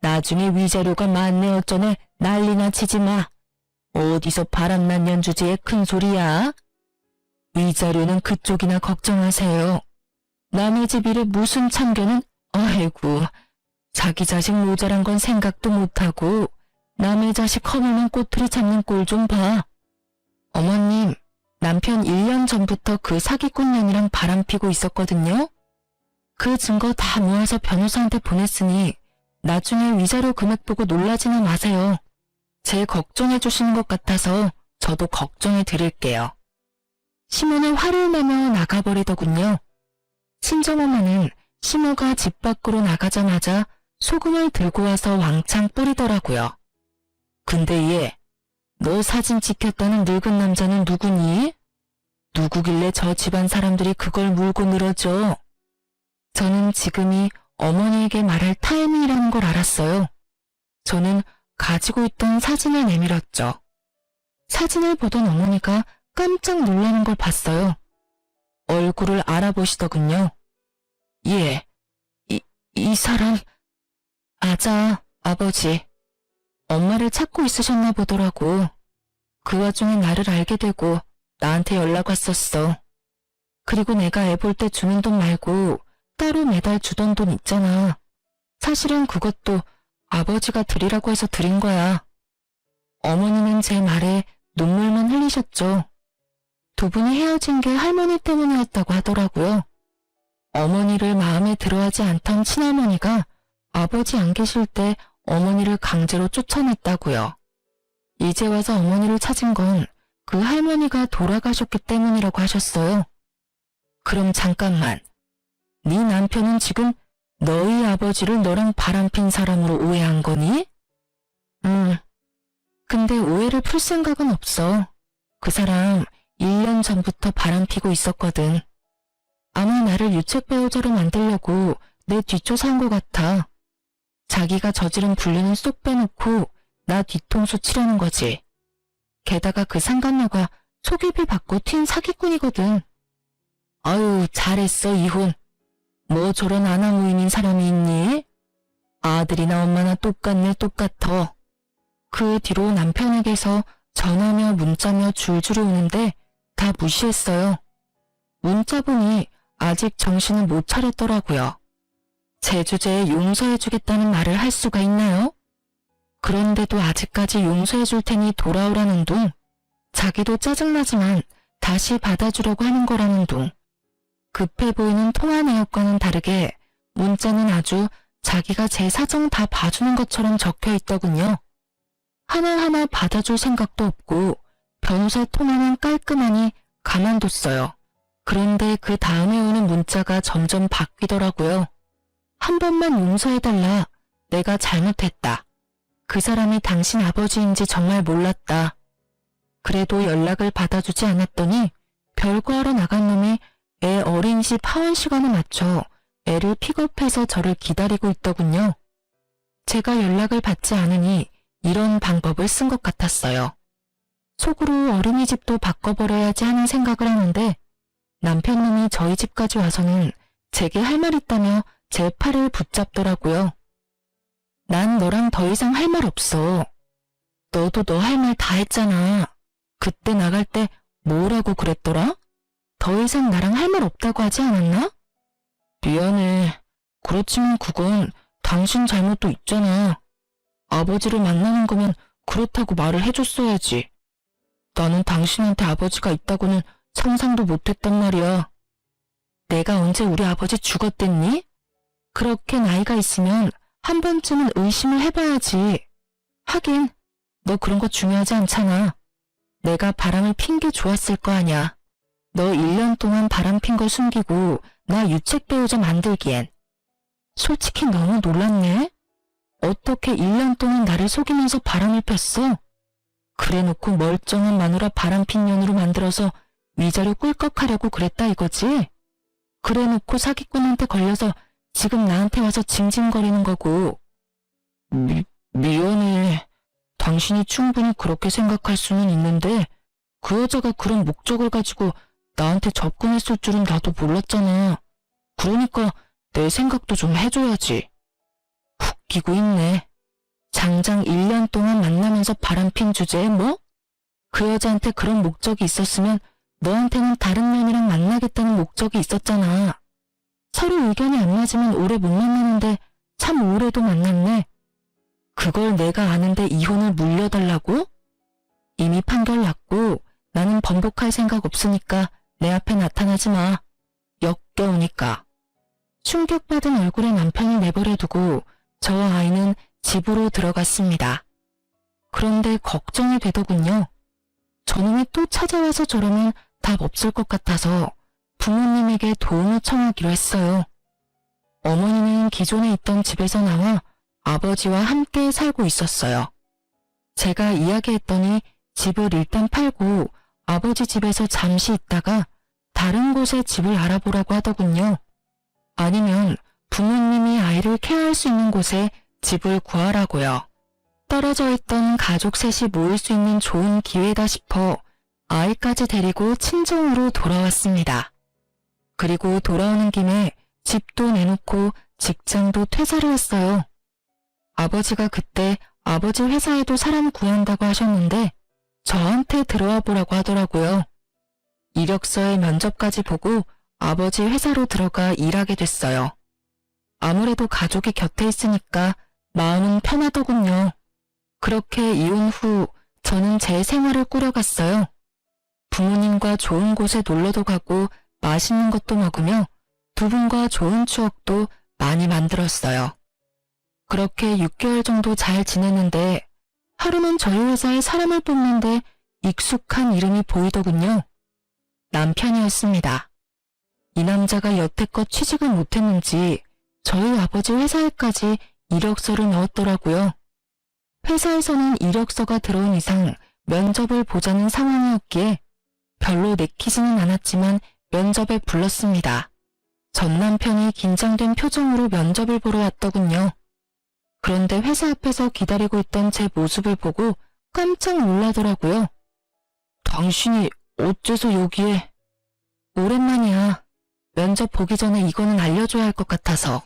A: 나중에 위자료가 많네 어쩌네 난리나 치지 마. 어디서 바람난 연주제에 큰 소리야? 위자료는 그쪽이나 걱정하세요. 남의 집 일에 무슨 참견은 아이고 자기 자식 모자란 건 생각도 못하고 남의 자식 허물면 꼬투리 잡는 꼴 좀 봐. 어머님, 남편 1년 전부터 그 사기꾼 년이랑 바람피고 있었거든요. 그 증거 다 모아서 변호사한테 보냈으니 나중에 위자료 금액 보고 놀라지는 마세요. 제 걱정해 주시는 것 같아서 저도 걱정해 드릴게요. 시모는 화를 내며 나가버리더군요. 친정엄마는 시모가 집 밖으로 나가자마자 소금을 들고 와서 왕창 뿌리더라고요. 근데 얘, 너 사진 찍혔다는 늙은 남자는 누구니? 누구길래 저 집안 사람들이 그걸 물고 늘어져? 저는 지금이 어머니에게 말할 타이밍이라는 걸 알았어요. 저는 가지고 있던 사진을 내밀었죠. 사진을 보던 어머니가 깜짝 놀라는 걸 봤어요. 얼굴을 알아보시더군요. 예, 이 사람, 맞아, 아버지. 엄마를 찾고 있으셨나 보더라고. 그 와중에 나를 알게 되고 나한테 연락 왔었어. 그리고 내가 애 볼 때 주는 돈 말고 따로 매달 주던 돈 있잖아. 사실은 그것도 아버지가 드리라고 해서 드린 거야. 어머니는 제 말에 눈물만 흘리셨죠. 두 분이 헤어진 게 할머니 때문이었다고 하더라고요. 어머니를 마음에 들어하지 않던 친할머니가 아버지 안 계실 때 어머니를 강제로 쫓아냈다고요. 이제 와서 어머니를 찾은 건 그 할머니가 돌아가셨기 때문이라고 하셨어요. 그럼 잠깐만. 네 남편은 지금 너희 아버지를 너랑 바람핀 사람으로 오해한 거니? 근데 오해를 풀 생각은 없어. 그 사람 1년 전부터 바람피고 있었거든. 아마 나를 유책 배우자로 만들려고 내 뒷조사한 것 같아. 자기가 저지른 불륜은 쏙 빼놓고 나 뒤통수 치려는 거지. 게다가 그 상간녀가 소개비 받고 튄 사기꾼이거든. 아유, 잘했어, 이혼. 뭐 저런 아나무인인 사람이 있니? 아들이나 엄마나 똑같네 똑같어. 그 뒤로 남편에게서 전화며 문자며 줄줄이 오는데 다 무시했어요. 문자 보니 아직 정신을 못 차렸더라고요. 제 주제에 용서해주겠다는 말을 할 수가 있나요? 그런데도 아직까지 용서해줄 테니 돌아오라는 둥, 자기도 짜증나지만 다시 받아주려고 하는 거라는 둥, 급해 보이는 통화 내역과는 다르게 문자는 아주 자기가 제 사정 다 봐주는 것처럼 적혀 있더군요. 하나하나 받아줄 생각도 없고 변호사 통화는 깔끔하니 가만뒀어요. 그런데 그 다음에 오는 문자가 점점 바뀌더라고요. 한 번만 용서해달라. 내가 잘못했다. 그 사람이 당신 아버지인지 정말 몰랐다. 그래도 연락을 받아주지 않았더니 별거하러 나간 놈이 애 어린이집 하원 시간에 맞춰 애를 픽업해서 저를 기다리고 있더군요. 제가 연락을 받지 않으니 이런 방법을 쓴 것 같았어요. 속으로 어린이집도 바꿔버려야지 하는 생각을 하는데 남편놈이 저희 집까지 와서는 제게 할 말 있다며 제 팔을 붙잡더라고요. 난 너랑 더 이상 할 말 없어. 너도 너 할 말 다 했잖아. 그때 나갈 때 뭐라고 그랬더라? 더 이상 나랑 할 말 없다고 하지 않았나? 미안해. 그렇지만 그건 당신 잘못도 있잖아. 아버지를 만나는 거면 그렇다고 말을 해줬어야지. 나는 당신한테 아버지가 있다고는 상상도 못했단 말이야. 내가 언제 우리 아버지 죽었댔니? 그렇게 나이가 있으면 한 번쯤은 의심을 해봐야지. 하긴 너 그런 거 중요하지 않잖아. 내가 바람을 핀 게 좋았을 거 아냐. 너 1년 동안 바람 핀 거 숨기고 나 유책 배우자 만들기엔. 솔직히 너무 놀랐네. 어떻게 1년 동안 나를 속이면서 바람을 폈어? 그래놓고 멀쩡한 마누라 바람핀 년으로 만들어서 위자료 꿀꺽하려고 그랬다 이거지? 그래놓고 사기꾼한테 걸려서 지금 나한테 와서 징징거리는 거고. 미안해. 당신이 충분히 그렇게 생각할 수는 있는데 그 여자가 그런 목적을 가지고 나한테 접근했을 줄은 나도 몰랐잖아. 그러니까 내 생각도 좀 해줘야지. 웃기고 있네. 장장 1년 동안 만나면서 바람핀 주제에 뭐? 그 여자한테 그런 목적이 있었으면 너한테는 다른 년이랑 만나겠다는 목적이 있었잖아. 서로 의견이 안 맞으면 오래 못 만나는데 참 오래도 만났네. 그걸 내가 아는데 이혼을 물려달라고? 이미 판결 났고 나는 번복할 생각 없으니까 내 앞에 나타나지 마. 역겨우니까. 충격받은 얼굴의 남편을 내버려두고 저와 아이는 집으로 들어갔습니다. 그런데 걱정이 되더군요. 저놈이 또 찾아와서 저러면 답 없을 것 같아서 부모님에게 도움을 청하기로 했어요. 어머니는 기존에 있던 집에서 나와 아버지와 함께 살고 있었어요. 제가 이야기했더니 집을 일단 팔고 아버지 집에서 잠시 있다가 다른 곳에 집을 알아보라고 하더군요. 아니면 부모님이 아이를 케어할 수 있는 곳에 집을 구하라고요. 떨어져 있던 가족 셋이 모일 수 있는 좋은 기회다 싶어 아이까지 데리고 친정으로 돌아왔습니다. 그리고 돌아오는 김에 집도 내놓고 직장도 퇴사를 했어요. 아버지가 그때 아버지 회사에도 사람 구한다고 하셨는데 저한테 들어와 보라고 하더라고요. 이력서에 면접까지 보고 아버지 회사로 들어가 일하게 됐어요. 아무래도 가족이 곁에 있으니까 마음은 편하더군요. 그렇게 이혼 후 저는 제 생활을 꾸려갔어요. 부모님과 좋은 곳에 놀러도 가고 맛있는 것도 먹으며 두 분과 좋은 추억도 많이 만들었어요. 그렇게 6개월 정도 잘 지냈는데 하루는 저희 회사에 사람을 뽑는데 익숙한 이름이 보이더군요. 남편이었습니다. 이 남자가 여태껏 취직을 못했는지 저희 아버지 회사에까지 이력서를 넣었더라고요. 회사에서는 이력서가 들어온 이상 면접을 보자는 상황이었기에 별로 내키지는 않았지만 면접에 불렀습니다. 전 남편이 긴장된 표정으로 면접을 보러 왔더군요. 그런데 회사 앞에서 기다리고 있던 제 모습을 보고 깜짝 놀라더라고요. 당신이 어째서 여기에? 오랜만이야. 면접 보기 전에 이거는 알려줘야 할 것 같아서.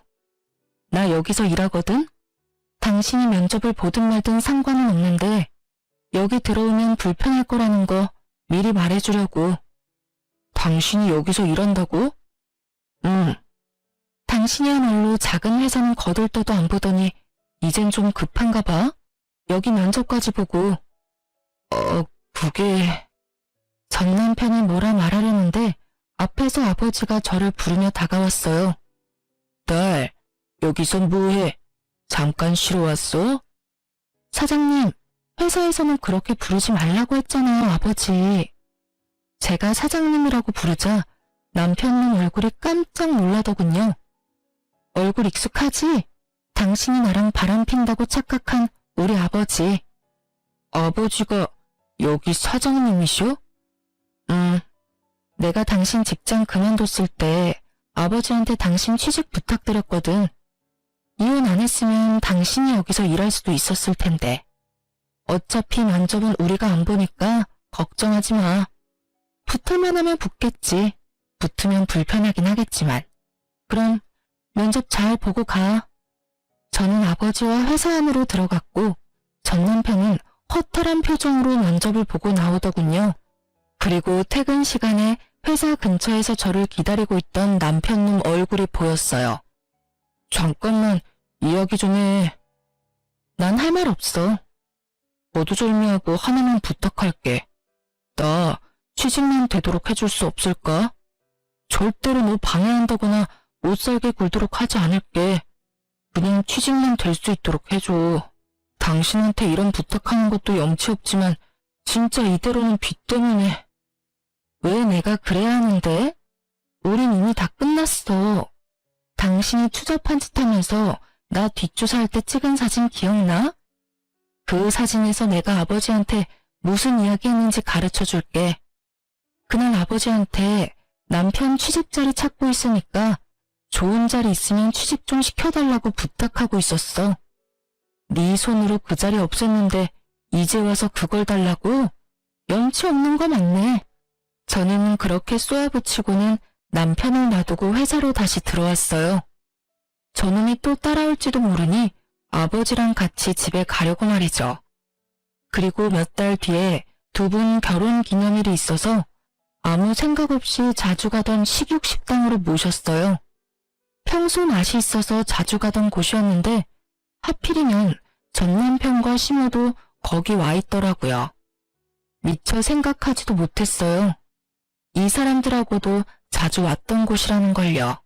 A: 나 여기서 일하거든? 당신이 면접을 보든 말든 상관은 없는데 여기 들어오면 불편할 거라는 거 미리 말해주려고. 당신이 여기서 일한다고? 응. 당신이야말로 작은 회사는 거들떠도 안 보더니 이젠 좀 급한가 봐? 여기 면접까지 보고. 그게... 전 남편이 뭐라 말하려는데 앞에서 아버지가 저를 부르며 다가왔어요. 딸, 여기서 뭐해? 잠깐 쉬러 왔어? 사장님, 회사에서는 그렇게 부르지 말라고 했잖아요, 아버지. 제가 사장님이라고 부르자 남편님 얼굴이 깜짝 놀라더군요. 얼굴 익숙하지? 당신이 나랑 바람 핀다고 착각한 우리 아버지. 아버지가 여기 사장님이셔? 내가 당신 직장 그만뒀을 때 아버지한테 당신 취직 부탁드렸거든. 이혼 안 했으면 당신이 여기서 일할 수도 있었을 텐데. 어차피 면접은 우리가 안 보니까 걱정하지 마. 붙을만 하면 붙겠지. 붙으면 불편하긴 하겠지만. 그럼 면접 잘 보고 가. 저는 아버지와 회사 안으로 들어갔고 전 남편은 허탈한 표정으로 면접을 보고 나오더군요. 그리고 퇴근 시간에 회사 근처에서 저를 기다리고 있던 남편놈 얼굴이 보였어요. 잠깐만, 이야기 좀 해. 난 할 말 없어. 어두절미하고 하나만 부탁할게. 나 취직만 되도록 해줄 수 없을까? 절대로 너 방해한다거나 못살게 굴도록 하지 않을게. 그냥 취직만 될 수 있도록 해줘. 당신한테 이런 부탁하는 것도 염치 없지만 진짜 이대로는 빚 때문에. 왜 내가 그래야 하는데? 우린 이미 다 끝났어. 당신이 추잡한 짓 하면서 나 뒷조사할 때 찍은 사진 기억나? 그 사진에서 내가 아버지한테 무슨 이야기 했는지 가르쳐 줄게. 그날 아버지한테 남편 취직 자리 찾고 있으니까 좋은 자리 있으면 취직 좀 시켜달라고 부탁하고 있었어. 네 손으로 그 자리 없앴는데 이제 와서 그걸 달라고? 염치 없는 거 맞네. 저는 그렇게 쏘아붙이고는 남편을 놔두고 회사로 다시 들어왔어요. 저놈이 또 따라올지도 모르니 아버지랑 같이 집에 가려고 말이죠. 그리고 몇 달 뒤에 두 분 결혼 기념일이 있어서 아무 생각 없이 자주 가던 식육식당으로 모셨어요. 평소 맛이 있어서 자주 가던 곳이었는데 하필이면 전 남편과 시모도 거기 와 있더라고요. 미처 생각하지도 못했어요. 이 사람들하고도 자주 왔던 곳이라는 걸요.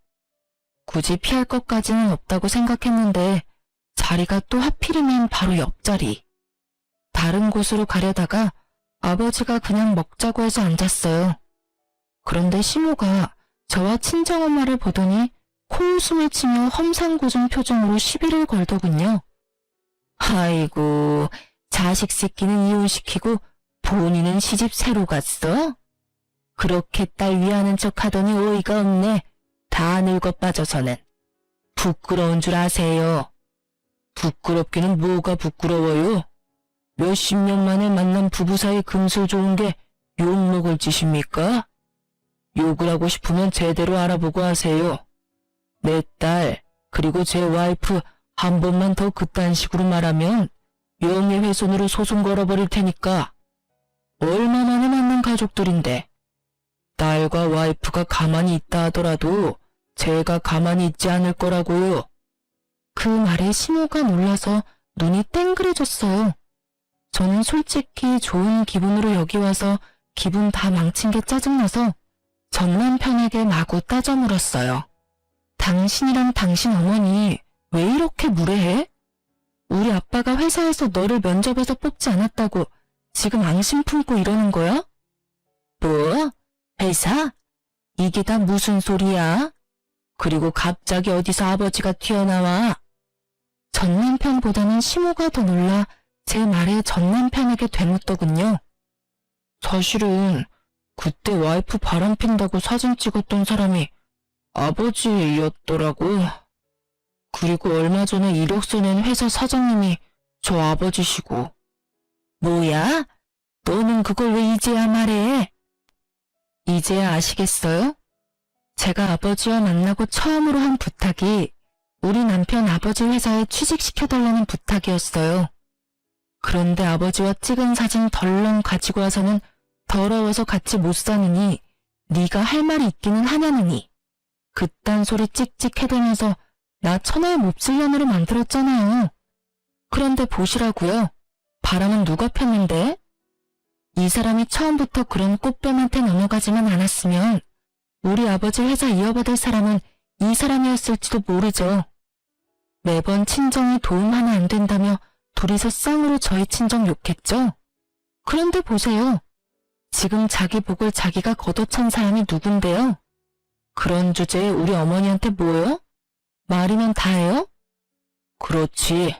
A: 굳이 피할 것까지는 없다고 생각했는데 자리가 또 하필이면 바로 옆자리. 다른 곳으로 가려다가 아버지가 그냥 먹자고 해서 앉았어요. 그런데 시모가 저와 친정엄마를 보더니 코웃음을 치며 험상궂은 표정으로 시비를 걸더군요. 아이고, 자식 새끼는 이혼시키고 본인은 시집 새로 갔어? 그렇게 딸 위하는 척 하더니 어이가 없네. 다 늙어 빠져서는. 부끄러운 줄 아세요? 부끄럽기는 뭐가 부끄러워요? 몇십 년 만에 만난 부부 사이 금슬 좋은 게 욕먹을 짓입니까? 욕을 하고 싶으면 제대로 알아보고 하세요. 내 딸, 그리고 제 와이프 한 번만 더 그딴 식으로 말하면 명예훼손으로 소송 걸어버릴 테니까. 얼마 만에 만난 가족들인데. 딸과 와이프가 가만히 있다 하더라도 제가 가만히 있지 않을 거라고요. 그 말에 시모가 놀라서 눈이 땡그레졌어요. 저는 솔직히 좋은 기분으로 여기 와서 기분 다 망친 게 짜증나서 전 남편에게 마구 따져 물었어요. 당신이랑 당신 어머니 왜 이렇게 무례해? 우리 아빠가 회사에서 너를 면접에서 뽑지 않았다고 지금 앙심 품고 이러는 거야? 뭐? 회사? 이게 다 무슨 소리야? 그리고 갑자기 어디서 아버지가 튀어나와? 전 남편보다는 시모가 더 놀라 제 말에 전 남편에게 되묻더군요. 사실은 그때 와이프 바람핀다고 사진 찍었던 사람이 아버지였더라고. 그리고 얼마 전에 이력서 낸 회사 사장님이 저 아버지시고. 뭐야? 너는 그걸 왜 이제야 말해? 이제야 아시겠어요? 제가 아버지와 만나고 처음으로 한 부탁이 우리 남편 아버지 회사에 취직시켜달라는 부탁이었어요. 그런데 아버지와 찍은 사진 덜렁 가지고 와서는 더러워서 같이 못 사느니 네가 할 말이 있기는 하냐느니 그딴 소리 찍찍 해대면서 나 천하의 몹쓸 년으로 만들었잖아요. 그런데 보시라고요. 바람은 누가 폈는데? 이 사람이 처음부터 그런 꽃뱀한테 넘어가지만 않았으면 우리 아버지 회사 이어받을 사람은 이 사람이었을지도 모르죠. 매번 친정이 도움 하나 안 된다며 둘이서 쌍으로 저희 친정 욕했죠. 그런데 보세요. 지금 자기 복을 자기가 걷어찬 사람이 누군데요? 그런 주제에 우리 어머니한테 뭐요? 말이면 다해요? 그렇지.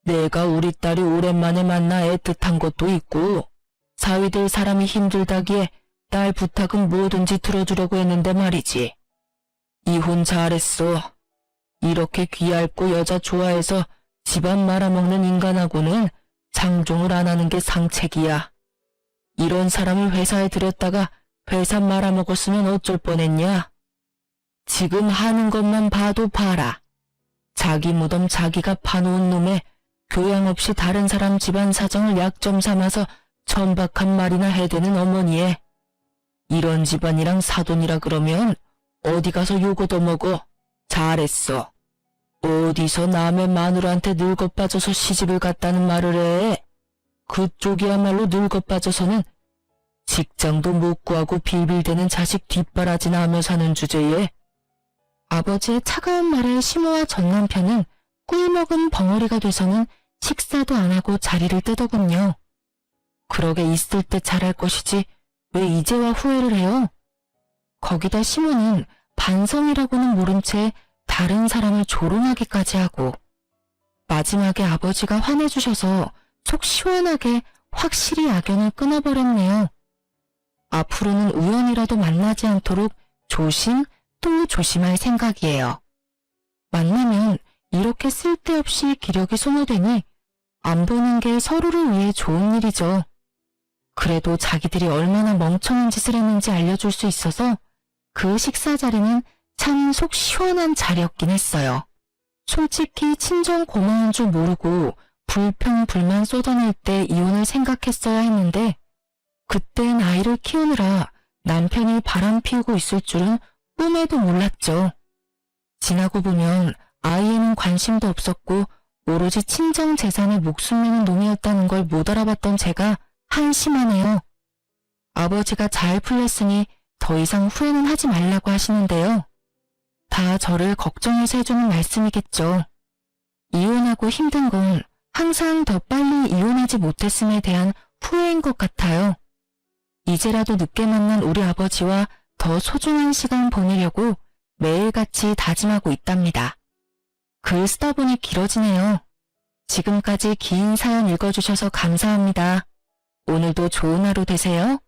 A: 내가 우리 딸이 오랜만에 만나 애틋한 것도 있고 사위 될 사람이 힘들다기에 딸 부탁은 뭐든지 들어주려고 했는데 말이지. 이혼 잘했어. 이렇게 귀얇고 여자 좋아해서 집안 말아먹는 인간하고는 상종을 안 하는 게 상책이야. 이런 사람을 회사에 들였다가 회사 말아먹었으면 어쩔 뻔했냐? 지금 하는 것만 봐도 봐라. 자기 무덤 자기가 파놓은 놈에 교양 없이 다른 사람 집안 사정을 약점 삼아서 천박한 말이나 해대는 어머니에 이런 집안이랑 사돈이라 그러면 어디 가서 욕 얻어먹어. 잘했어. 어디서 남의 마누라한테 늙어 빠져서 시집을 갔다는 말을 해. 그쪽이야말로 늙어 빠져서는 직장도 못 구하고 빌빌대는 자식 뒷바라지나 하며 사는 주제에 아버지의 차가운 말에 심호와 전 남편은 꿀먹은 벙어리가 돼서는 식사도 안 하고 자리를 뜨더군요. 그러게 있을 때 잘할 것이지 왜 이제와 후회를 해요? 거기다 심호는 반성이라고는 모른 채 다른 사람을 조롱하기까지 하고 마지막에 아버지가 화내주셔서 속 시원하게 확실히 악연을 끊어버렸네요. 앞으로는 우연이라도 만나지 않도록 조심 또 조심할 생각이에요. 만나면 이렇게 쓸데없이 기력이 소모되니 안 보는 게 서로를 위해 좋은 일이죠. 그래도 자기들이 얼마나 멍청한 짓을 했는지 알려줄 수 있어서 그 식사 자리는 참 속 시원한 자리였긴 했어요. 솔직히 친정 고마운 줄 모르고 불평 불만 쏟아낼 때 이혼을 생각했어야 했는데 그땐 아이를 키우느라 남편이 바람 피우고 있을 줄은 꿈에도 몰랐죠. 지나고 보면 아이에는 관심도 없었고 오로지 친정 재산에 목숨 매는 놈이었다는 걸 못 알아봤던 제가 한심하네요. 아버지가 잘 풀렸으니 더 이상 후회는 하지 말라고 하시는데요. 다 저를 걱정해서 해주는 말씀이겠죠. 이혼하고 힘든 건 항상 더 빨리 이혼하지 못했음에 대한 후회인 것 같아요. 이제라도 늦게 만난 우리 아버지와 더 소중한 시간 보내려고 매일같이 다짐하고 있답니다. 글 쓰다 보니 길어지네요. 지금까지 긴 사연 읽어주셔서 감사합니다. 오늘도 좋은 하루 되세요.